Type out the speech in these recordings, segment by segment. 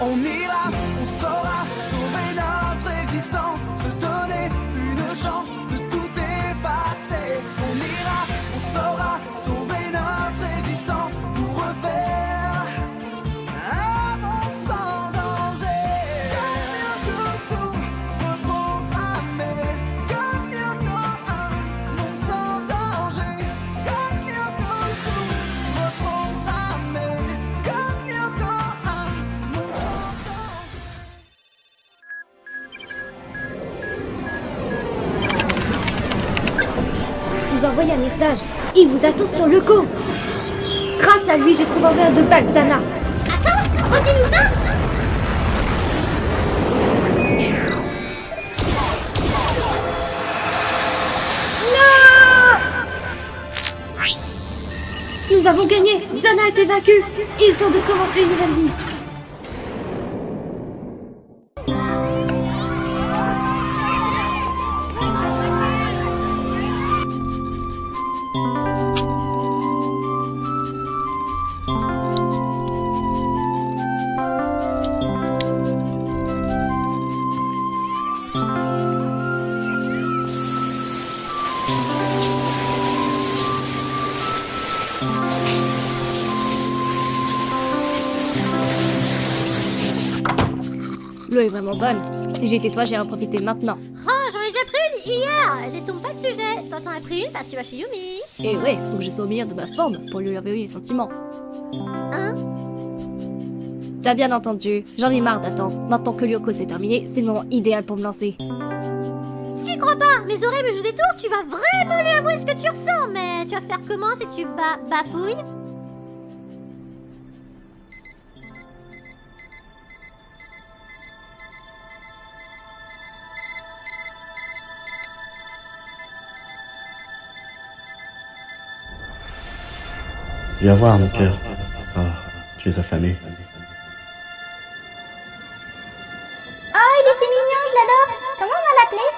On ira, on saura sauver notre existence, se donner une chance de tout effacer. On ira, on saura sauver notre existence pour refaire un monde sans danger. Comme tout reprogrammé, comme un monde sans danger. Comme tout reprogrammé, comme un monde sans danger. Vous envoyez un message. Il vous attend sur le coup. Grâce à lui, j'ai trouvé un verre de bac, Zana. Attends, redis-nous ça. Nous avons gagné. Zana a été vaincue. Il est temps de commencer une nouvelle vie. L'eau est vraiment bonne. Si j'étais toi, j'irais en profiter maintenant. Oh, j'en ai déjà pris une hier. Détourne pas de sujet. Toi, t'en as pris une parce que tu vas chez Yumi. Et ouais, faut que je sois au meilleur de ma forme pour lui envoyer les sentiments. Hein? T'as bien entendu, j'en ai marre d'attendre. Maintenant que Lyoko s'est terminé, c'est le moment idéal pour me lancer. Si crois pas, mes oreilles me jouent des tours, tu vas vraiment lui avouer ce que tu ressens, mais tu vas faire comment si tu bafouilles? Viens voir, mon cœur. Ah, tu es affamé. Oh, il est si mignon, je l'adore. Comment on va l'appeler?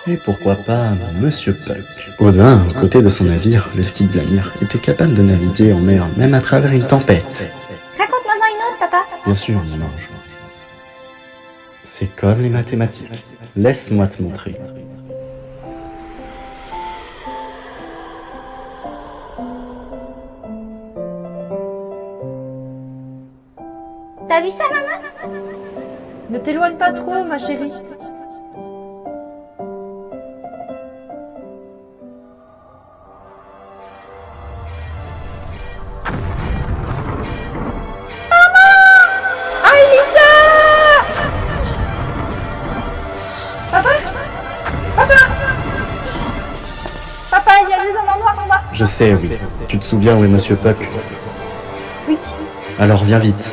Et pourquoi pas Monsieur Puck. Odin, aux côtés de son navire, le Skidbladnir, était capable de naviguer en mer, même à travers une tempête. Raconte-moi une autre, papa. Bien sûr, mon ange. C'est comme les mathématiques. Laisse-moi te montrer. T'as vu ça, maman? Ne t'éloigne pas trop, ma chérie. Papa, il y a des hommes en noir en bas. Je sais, oui. Tu te souviens où est Monsieur Puck? Oui. Alors viens vite.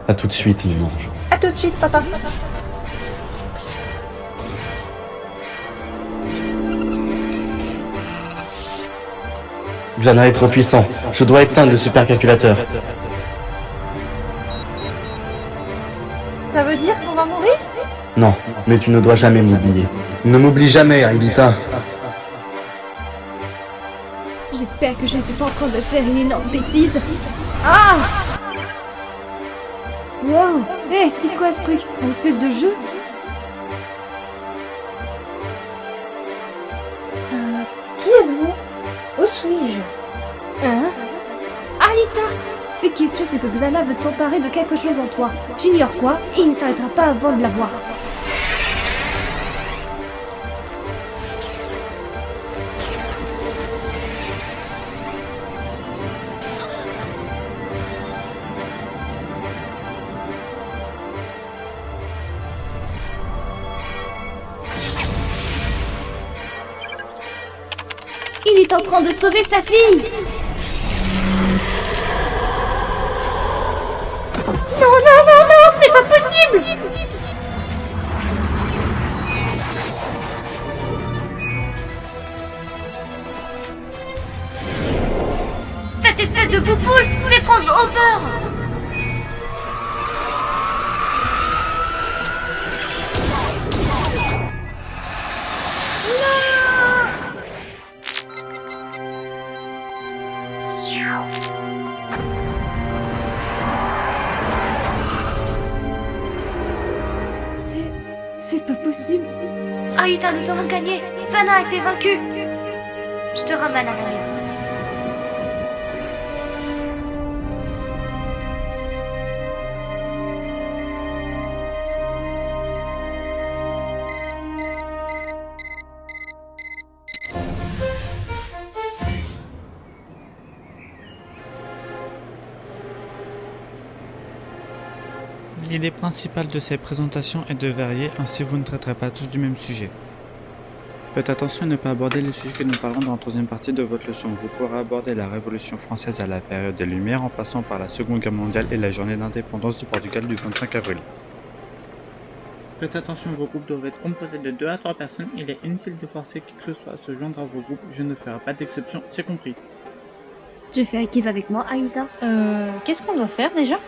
À tout de suite, mon ange. À tout de suite, papa. Xana est trop puissant. Je dois éteindre le supercalculateur. Ça veut dire qu'on va mourir? Non, mais tu ne dois jamais m'oublier. Ne m'oublie jamais, Aelita. J'espère que je ne suis pas en train de faire une énorme bêtise. Ah! Wow! Eh, c'est quoi ce truc? Un espèce de jeu? Qui êtes-vous? Où suis-je? Hein? Alita! Ce qui est sûr, c'est que Xana veut t'emparer de quelque chose en toi. J'ignore quoi, et il ne s'arrêtera pas avant de l'avoir. Il est en train de sauver sa fille! Non, non, non, non, c'est pas possible! Cette espèce de poupoule, c'est Franz Hopper! Non! C'est pas possible. Alita, nous avons gagné. Sana a été vaincue. Je te ramène à la maison. L'idée principale de ces présentations est de varier, ainsi vous ne traiterez pas tous du même sujet. Faites attention à ne pas aborder les sujets que nous parlerons dans la troisième partie de votre leçon. Vous pourrez aborder la Révolution française à la période des Lumières en passant par la Seconde Guerre mondiale et la journée d'indépendance du Portugal du 25 avril. Faites attention, vos groupes doivent être composés de 2 à 3 personnes. Il est inutile de forcer qui que ce soit à se joindre à vos groupes. Je ne ferai pas d'exception, c'est compris. Tu fais équipe avec moi, Alita? Qu'est-ce qu'on doit faire déjà?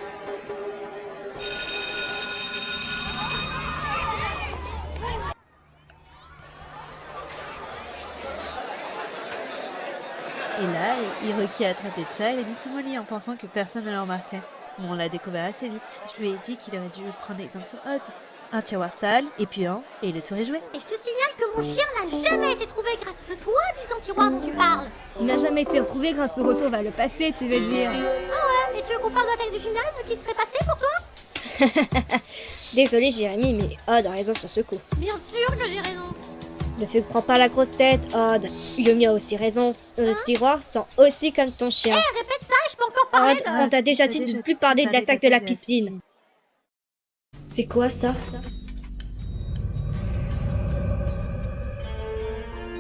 Et là, Hiroki a attrapé le chat et l'a mis sous mon lit en pensant que personne ne le remarquait. Mais on l'a découvert assez vite. Je lui ai dit qu'il aurait dû prendre exemple sur Odd. Un tiroir sale, épuisant, et le tour est joué. Et je te signale que mon chien n'a jamais été trouvé grâce à ce soi-disant tiroir dont tu parles. Il n'a jamais été retrouvé grâce au retour vers le passé, tu veux dire? Et tu veux qu'on parle de l'attaque du gymnase, ce qui se serait passé pour toi? Désolé Jérémy, mais Odd a raison sur ce coup. Bien sûr que j'ai raison. Ne fais prends pas la grosse tête, Odd. Yumi a aussi raison. Nos tiroirs sont aussi comme ton chien. Répète ça et je peux encore parler Odd, on t'a déjà dit de ne plus parler de l'attaque de la piscine. C'est quoi ça?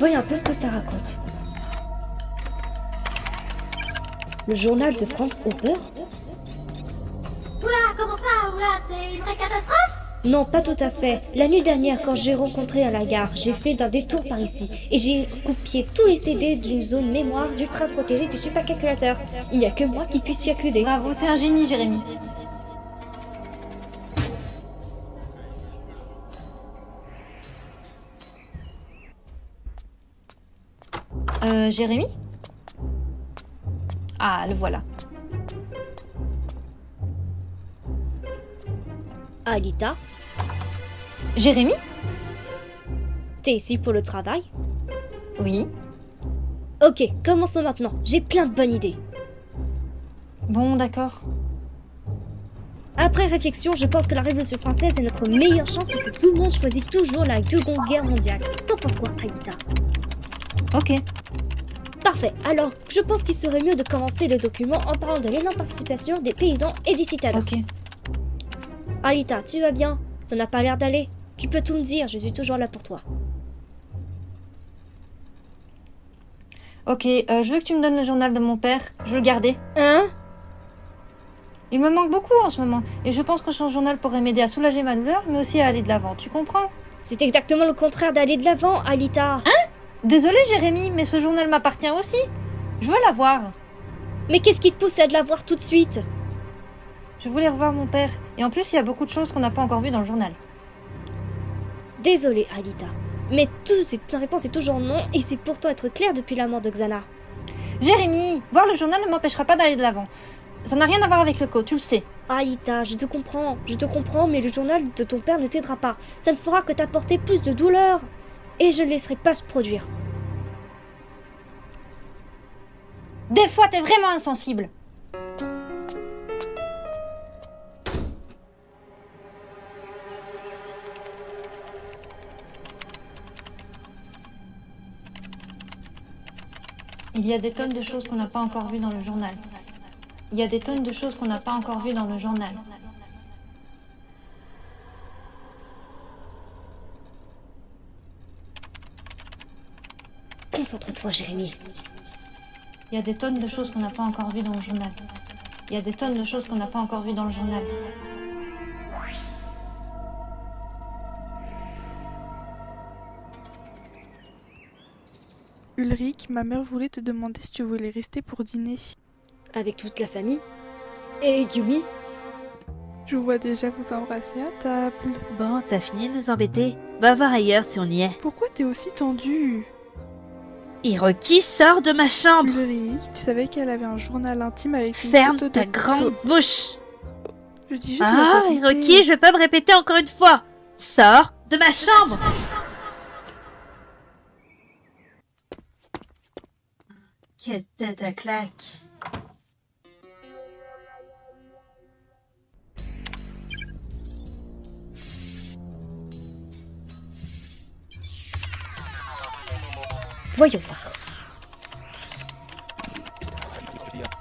Voyons un peu ce que ça raconte. Le journal de Franz Hopper? Oula, comment ça? Oula, c'est une vraie catastrophe? Non, pas tout à fait. La nuit dernière, quand j'ai rencontré à la gare, j'ai fait un détour par ici et j'ai copié tous les CD d'une zone mémoire ultra protégée du supercalculateur. Il n'y a que moi qui puisse y accéder. Bravo, t'es un génie, Jérémy. Jérémy? Ah, le voilà. Alita, Jérémy? t'es ici pour le travail? Oui. Ok, commençons maintenant. J'ai plein de bonnes idées. Bon, d'accord. Après réflexion, je pense que la Révolution française est notre meilleure chance parce que tout le monde choisit toujours la Seconde Guerre mondiale. T'en penses quoi, Alita? Ok. Parfait, alors je pense qu'il serait mieux de commencer le document en parlant de l'énorme participation des paysans et des citadins. Ok. Alita, tu vas bien? Ça n'a pas l'air d'aller. Tu peux tout me dire, je suis toujours là pour toi. Ok, je veux que tu me donnes le journal de mon père. Je veux le garder. Hein? Il me manque beaucoup en ce moment. Et je pense que son journal pourrait m'aider à soulager ma douleur, mais aussi à aller de l'avant. Tu comprends? C'est exactement le contraire d'aller de l'avant, Alita. Hein? Désolée, Jérémy, mais ce journal m'appartient aussi. Je veux l'avoir. Mais qu'est-ce qui te pousse à l'avoir tout de suite? Je voulais revoir mon père. Et en plus, il y a beaucoup de choses qu'on n'a pas encore vues dans le journal. Désolée, Alita. Mais ta réponse est toujours non, et c'est pourtant être clair depuis la mort de Xana. Jérémy, voir le journal ne m'empêchera pas d'aller de l'avant. Ça n'a rien à voir avec le code, tu le sais. Alita, je te comprends, mais le journal de ton père ne t'aidera pas. Ça ne fera que t'apporter plus de douleur. Et je ne laisserai pas se produire. Des fois, t'es vraiment insensible. Il y a des tonnes de choses qu'on n'a pas encore vues dans le journal. Il y a des tonnes de choses qu'on n'a pas encore vues dans le journal. Concentre-toi, Jérémy. Il y a des tonnes de choses qu'on n'a pas encore vues dans le journal. Il y a des tonnes de choses qu'on n'a pas encore vues dans le journal. Ulrich, ma mère voulait te demander si tu voulais rester pour dîner. Avec toute la famille? Et Yumi? Je vous vois déjà vous embrasser à table. Bon, t'as fini de nous embêter. Va voir ailleurs si on y est. Pourquoi t'es aussi tendue? Hiroki, sors de ma chambre. Ulrich, tu savais qu'elle avait un journal intime avec une Ferme photo de ta grande bouche. Je dis juste Ah, la vérité. Hiroki, je vais pas me répéter encore une fois. Sors De ma chambre! Quelle tête à claque! Voyons voir.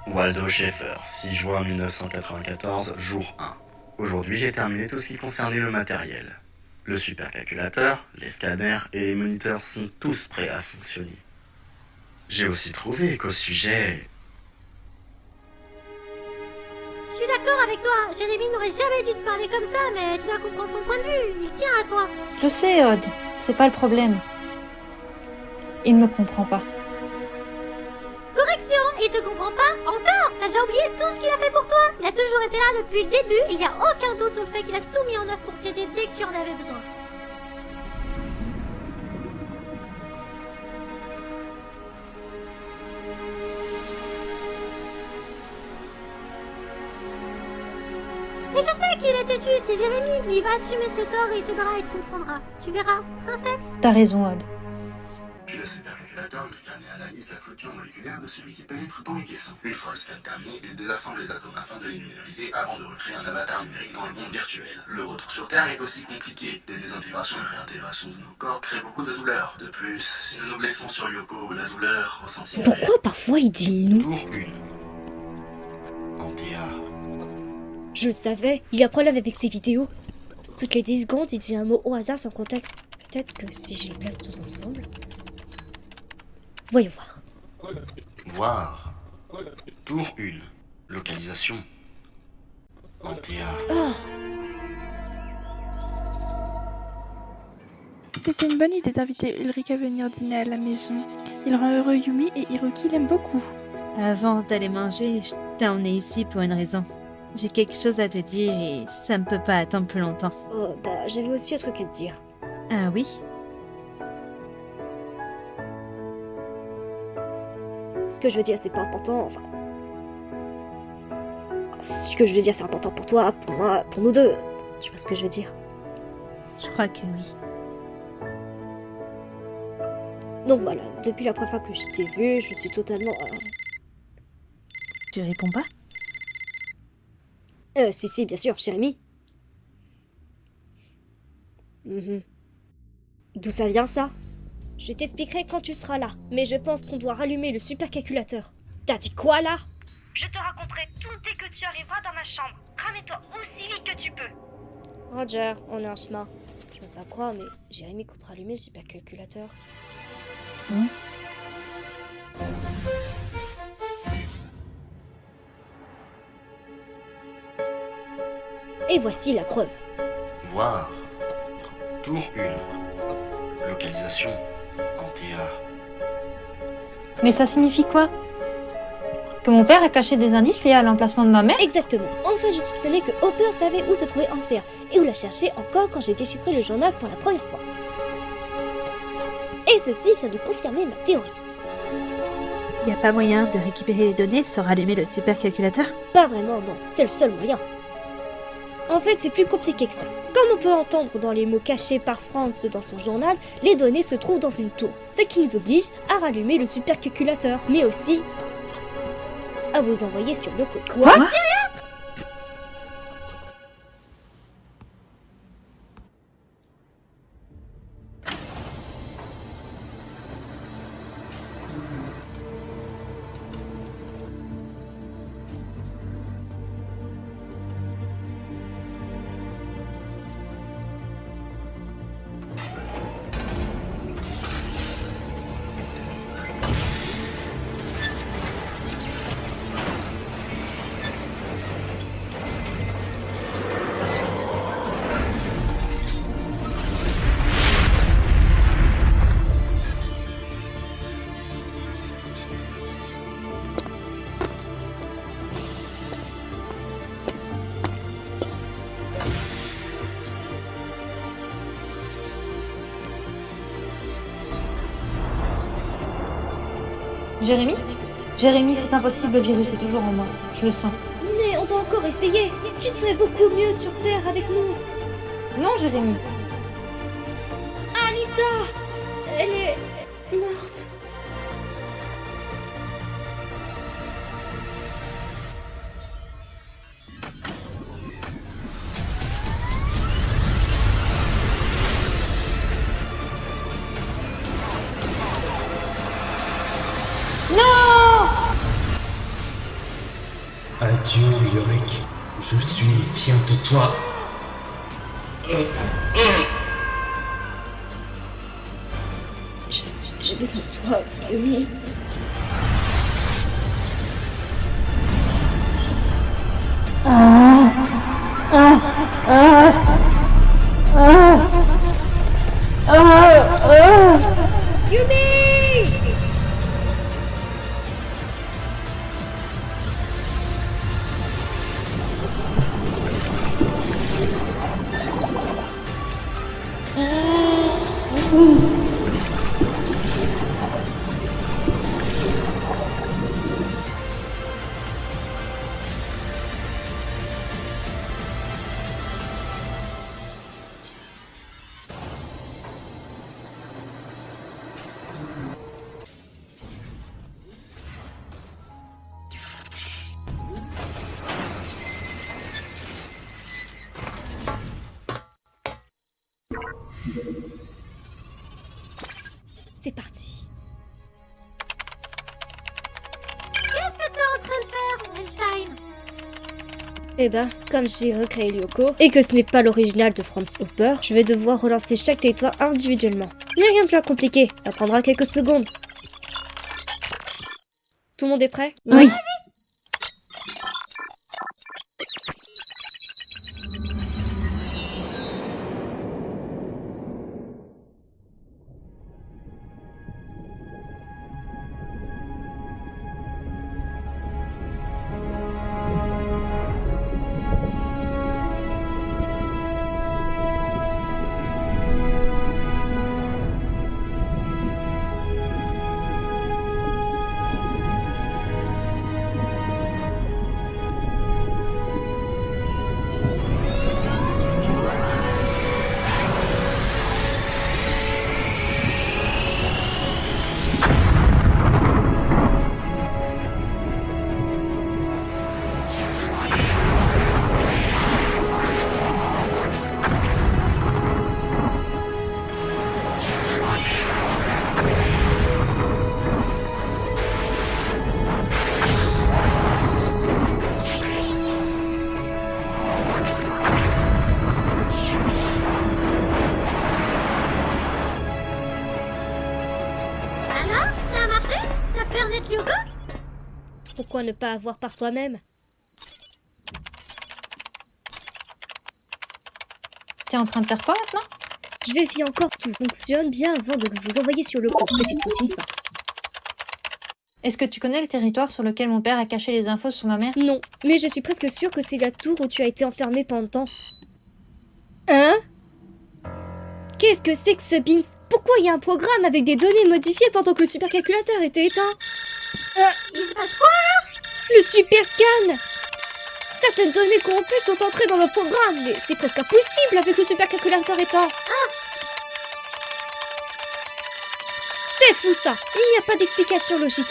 Waldo Schaeffer, 6 juin 1994, jour 1. Aujourd'hui, j'ai terminé tout ce qui concernait le matériel. Le supercalculateur, les scanners et les moniteurs sont tous prêts à fonctionner. J'ai aussi trouvé qu'au sujet... Je suis d'accord avec toi. Jérémy n'aurait jamais dû te parler comme ça, mais tu dois comprendre son point de vue. Il tient à toi. Je sais, Odd, c'est pas le problème. Il me comprend pas. Correction, il te comprend pas encore. T'as déjà oublié tout ce qu'il a fait pour toi. Il a toujours été là depuis le début. Il n'y a aucun doute sur le fait qu'il a tout mis en œuvre pour t'aider dès que tu en avais besoin. Mais je sais qu'il est têtu, c'est Jérémy, mais il va assumer ses torts et il t'aidera et te comprendra. Tu verras, princesse. T'as raison, Odd. Puis le supercalculateur me scanne et analyse la structure moléculaire de celui qui pénètre dans les caissons. Une fois le scan terminé, il désassemble les atomes afin de les numériser avant de recréer un avatar numérique dans le monde virtuel. Le retour sur Terre est aussi compliqué. Des désintégrations et réintégrations de nos corps créent beaucoup de douleur. De plus, si nous nous blessons sur Yoko, la douleur ressentie... Pourquoi parfois il dit nous? Tour 1. Antea. Je le savais, il a un problème avec ses vidéos. Toutes les 10 secondes, il dit un mot au hasard sans contexte. Peut-être que si je les place tous ensemble... Voyons voir. Voir. Tour 1. Localisation. Antea. Oh, C'était une bonne idée d'inviter Ulrich à venir dîner à la maison. Il rend heureux Yumi et Hiroki l'aime beaucoup. Avant d'aller manger, je t'ai emmené ici pour une raison. J'ai quelque chose à te dire et ça ne peut pas attendre plus longtemps. oh, bah j'avais aussi un truc à te dire. Ah oui? Ce que je veux dire, c'est pas important, enfin... Ce que je veux dire, c'est important pour toi, pour moi, pour nous deux. Tu vois ce que je veux dire? Je crois que oui. Donc voilà, depuis la première fois que je t'ai vu, je suis totalement... Tu réponds pas? Si, bien sûr, Jérémy. D'où ça vient, ça? Je t'expliquerai quand tu seras là, mais je pense qu'on doit rallumer le supercalculateur. T'as dit quoi, là? Je te raconterai tout dès que tu arriveras dans ma chambre. Ramène-toi aussi vite que tu peux. Roger, on est en chemin. Je veux pas croire, mais Jérémy compte rallumer le supercalculateur. Et voici la preuve. Voir. Tour 1. Localisation. Antea. Mais ça signifie quoi? Que mon père a caché des indices liés à l'emplacement de ma mère? Exactement. En fait, je soupçonnais que Hopper savait où se trouvait Enfer et où la chercher encore quand j'ai déchiffré le journal pour la première fois. Et ceci vient de confirmer ma théorie. Y a pas moyen de récupérer les données sans rallumer le supercalculateur? Pas vraiment, non. C'est le seul moyen. En fait, c'est plus compliqué que ça. Comme on peut l'entendre dans les mots cachés par Franz dans son journal, les données se trouvent dans une tour, ce qui nous oblige à rallumer le supercalculateur, mais aussi à vous envoyer sur le code. Quoi? Jérémy? Jérémy, c'est impossible, le virus est toujours en moi. Je le sens. Mais on doit encore essayer. Tu serais beaucoup mieux sur Terre avec nous. Non, Jérémy. Elle est morte. Adieu, Yorick. Je suis fier de toi. J'ai besoin de toi, Yumi. Yumi! C'est parti. Qu'est-ce que t'es en train de faire, Einstein? Eh ben, comme j'ai recréé Lyoko, et que ce n'est pas l'original de Franz Hopper, je vais devoir relancer chaque territoire individuellement. Mais rien de plus compliqué, ça prendra quelques secondes. Tout le monde est prêt? Oui. Pourquoi ne pas avoir par toi-même? T'es en train de faire quoi maintenant? Je vérifie encore que tout fonctionne bien avant de vous envoyer sur le coup. Petite routine, ça. Est-ce que tu connais le territoire sur lequel mon père a caché les infos sur ma mère? Non, mais je suis presque sûre que c'est la tour où tu as été enfermée pendant temps. Hein? Qu'est-ce que c'est que ce Bings? Pourquoi il y a un programme avec des données modifiées pendant que le supercalculateur était éteint? Il se passe quoi là? Le super scan! Certaines données corrompues sont entrées dans le programme, mais c'est presque impossible avec le supercalculateur éteint. C'est fou ça! Il n'y a pas d'explication logique.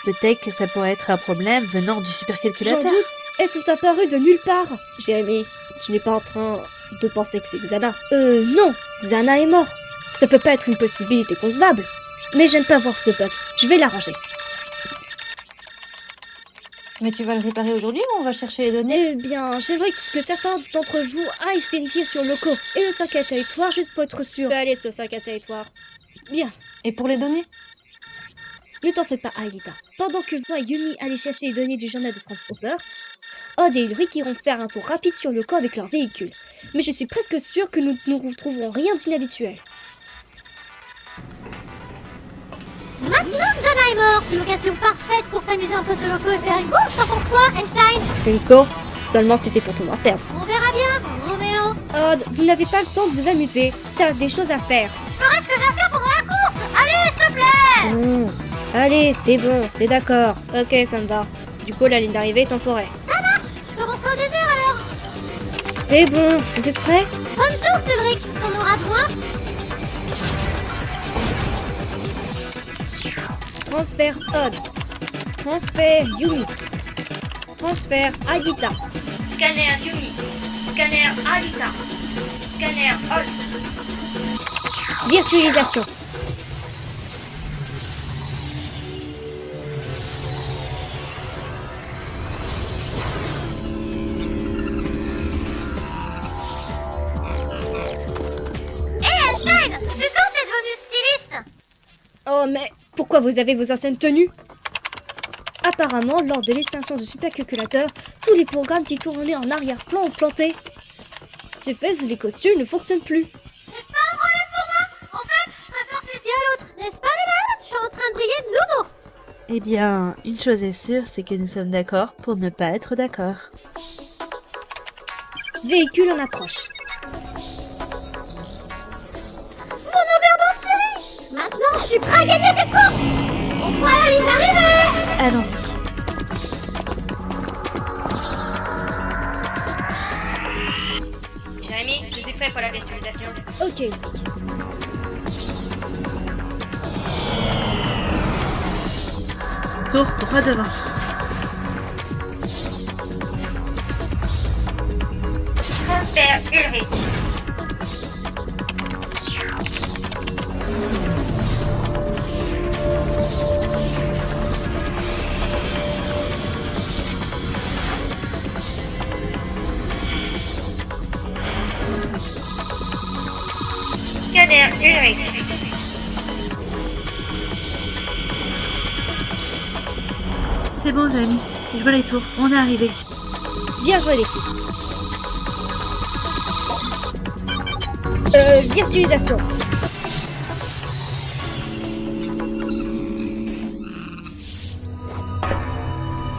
Peut-être que ça pourrait être un problème venant du J'en supercalculateur. doute, elles sont apparues de nulle part. Jérémy, je n'ai pas en train de penser que c'est Xana. Non, Xana est mort. Ça peut pas être une possibilité concevable. Mais j'aime pas voir ce bug. Je vais l'arranger. Mais tu vas le réparer aujourd'hui ou on va chercher les données? Eh bien, j'aimerais que certains d'entre vous aillent vérifier sur Loco et le 5 à territoire juste pour être sûr. Allez sur le 5 à territoire. Bien. Et pour les données? Ne t'en fais pas, Aïda. Pendant que moi et Yumi allaient chercher les données du journal de Franz Hopper, Odd et Ulrich iront faire un tour rapide sur Loco avec leur véhicule. Mais je suis presque sûre que nous ne retrouverons rien d'inhabituel. Maintenant que Xana est mort, c'est l'occasion parfaite pour s'amuser un peu sur Loco et faire une course, t'en penses quoi, Einstein? Une course? Seulement si c'est pour te voir perdre. On verra bien, Roméo. Odd, vous n'avez pas le temps de vous amuser. T'as des choses à faire. Je ferai ce que j'ai à faire pendant la course. Allez, s'il te plaît. Allez, c'est bon, c'est d'accord. Ok, ça me va. Du coup, la ligne d'arrivée est en forêt. Ça marche. Je commencerai au désert alors. C'est bon, vous êtes prêts? Bonne chance, Ulrich. On aura besoin. Transfert Odd. Transfert Yumi. Transfert Alita. Scanner Yumi. Scanner Alita. Scanner Odd. Virtualisation. Einstein, depuis quand t'es devenu styliste? Oh mais pourquoi vous avez vos anciennes tenues? Apparemment, lors de l'extinction du supercalculateur, tous les programmes qui tournaient en arrière-plan ont planté. De fait, les costumes ne fonctionnent plus. C'est pas un problème pour moi. En fait, je préfère celui-ci à l'autre. N'est-ce pas, mesdames? Je suis en train de briller de nouveau. Eh bien, une chose est sûre, c'est que nous sommes d'accord pour ne pas être d'accord. Véhicule en approche. Mon overboard chérie! Maintenant, je suis prêt à gagner cette course! Bonsoir, il est arrivé! Allons-y. Jérémy, je suis prêt pour la virtualisation. Ok. Tour droit devant. Transfert Ulrich. Scanner Ulrich. C'est bon, Jérémy. Je vois les tours. On est arrivé. Bien joué l'équipe. Virtualisation.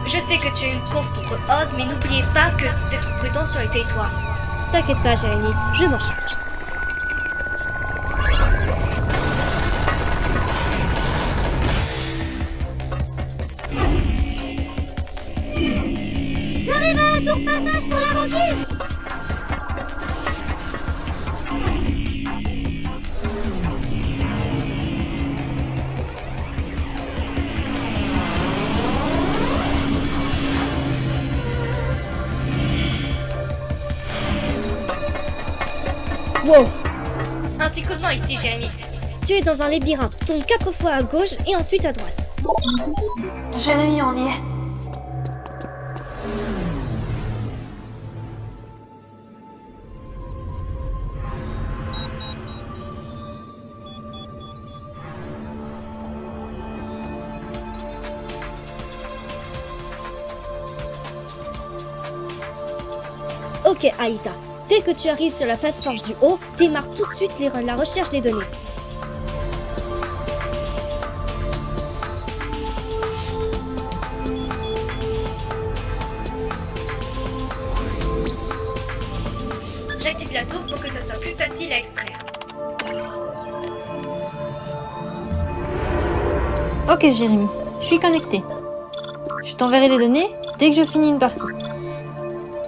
Je sais que tu es une course contre Odd, mais n'oubliez pas que d'être prudent sur les territoires. T'inquiète pas, Jérémy, je m'en charge. J'arrive à la tour passage pour la banquise! Wow. Un petit coup de main ici, Jérémy. Tu es dans un labyrinthe. Tourne 4 fois à gauche et ensuite à droite. Jérémy, on y est. Ok, Alita. Dès que tu arrives sur la plateforme du haut, démarre tout de suite la recherche des données. J'active la tour pour que ce soit plus facile à extraire. Ok Jérémy, je suis connecté. Je t'enverrai les données dès que je finis une partie.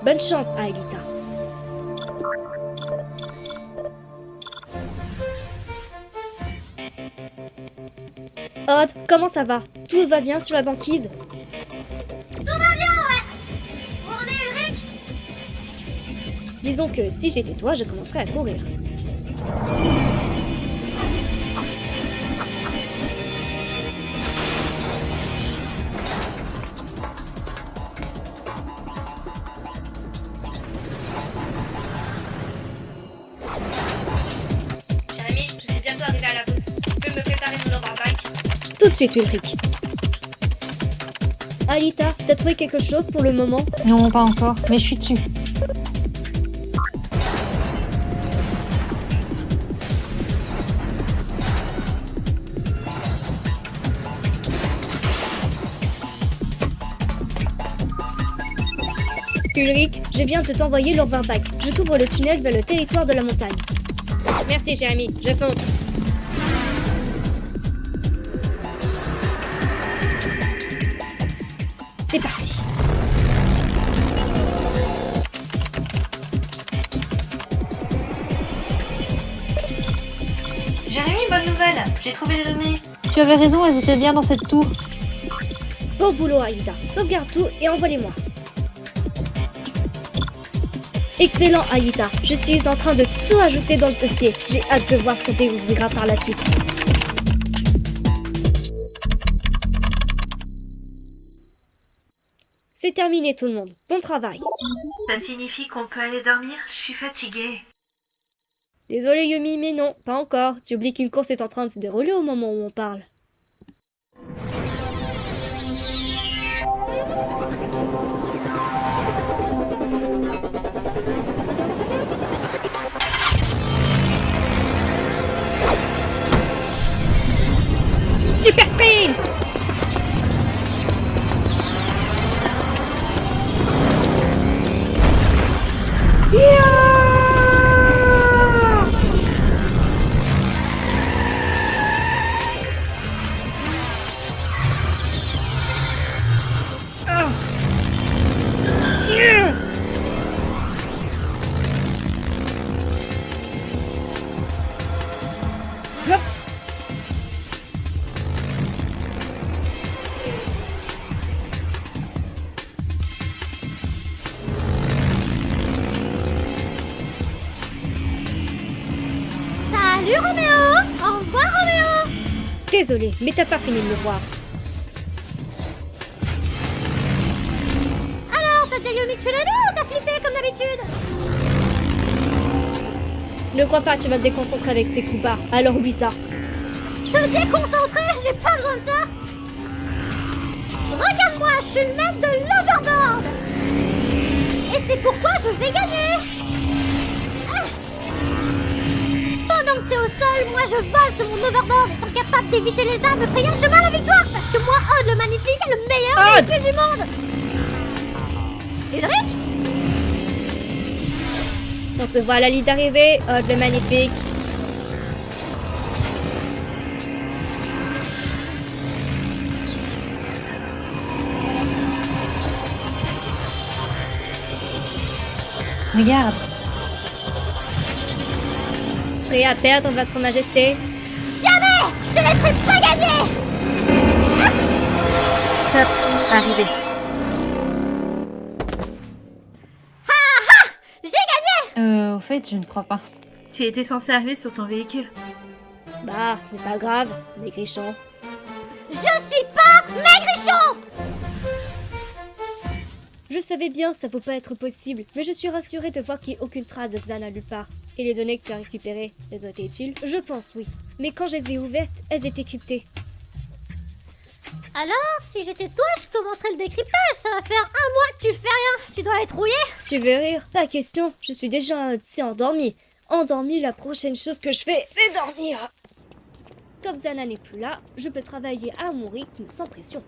Bonne chance, Alita. Odd, comment ça va? Tout va bien sur la banquise? Tout va bien, ouais! Où en est Ulrich? Disons que si j'étais toi, je commencerais à courir. Jérémy, je suis bientôt arrivé à la route. Tu peux me préparer mon overbike? Tout de suite, Ulrich. Alita, t'as trouvé quelque chose pour le moment? Non, pas encore, mais je suis dessus. Ulrich, je viens de t'envoyer l'overback. Je t'ouvre le tunnel vers le territoire de la montagne. Merci, Jérémy. Je fonce. C'est parti. Jérémy, bonne nouvelle, j'ai trouvé les données. Tu avais raison, elles étaient bien dans cette tour. Bon boulot, Aïda. Sauvegarde tout et envoie-les-moi. Excellent, Aïda. Je suis en train de tout ajouter dans le dossier. J'ai hâte de voir ce qu'on découvrira par la suite. C'est terminé, tout le monde. Bon travail. Ça signifie qu'on peut aller dormir? Je suis fatiguée. Désolé, Yumi, mais non, pas encore. Tu oublies qu'une course est en train de se dérouler au moment où on parle. Super sprint! Salut Roméo! Au revoir Roméo! Désolé, mais t'as pas fini de me voir. Alors, t'as dit Yumi, tu l'as lu ou t'as flippé comme d'habitude? Ne crois pas que tu vas te déconcentrer avec ces coups bas, alors oublie ça. Te déconcentrer? J'ai pas besoin de ça! Regarde-moi, je suis le maître de l'overboard! Et c'est pourquoi je vais gagner! Pendant que t'es au sol, moi je vole sur mon overboard étant capable d'éviter les arbres et frayer un chemin à la victoire parce que moi, Odd le Magnifique est le meilleur véhicule du monde. Ulrich? On se voit à la ligne d'arrivée, Odd le Magnifique. Regarde. Prêt à perdre, votre majesté? Jamais! Je te laisserai pas gagner! Top, arrivé. J'ai gagné! Au fait, je ne crois pas. Tu étais censé arriver sur ton véhicule. Bah, ce n'est pas grave, Maigrichon. Je suis pas Maigrichon! Je savais bien que ça peut pas être possible, mais je suis rassurée de voir qu'il n'y a aucune trace de Xana nulle part. Et les données que tu as récupérées, elles ont été utiles? Je pense oui. Mais quand je les ai ouvertes, elles étaient cryptées. Alors, si j'étais toi, je commencerais le décryptage. Ça va faire 1 mois que tu fais rien. Tu dois être rouillé. Tu veux rire? Pas question, je suis déjà endormie. Endormie, la prochaine chose que je fais, c'est dormir. Comme Xana n'est plus là, je peux travailler à mon rythme sans pression.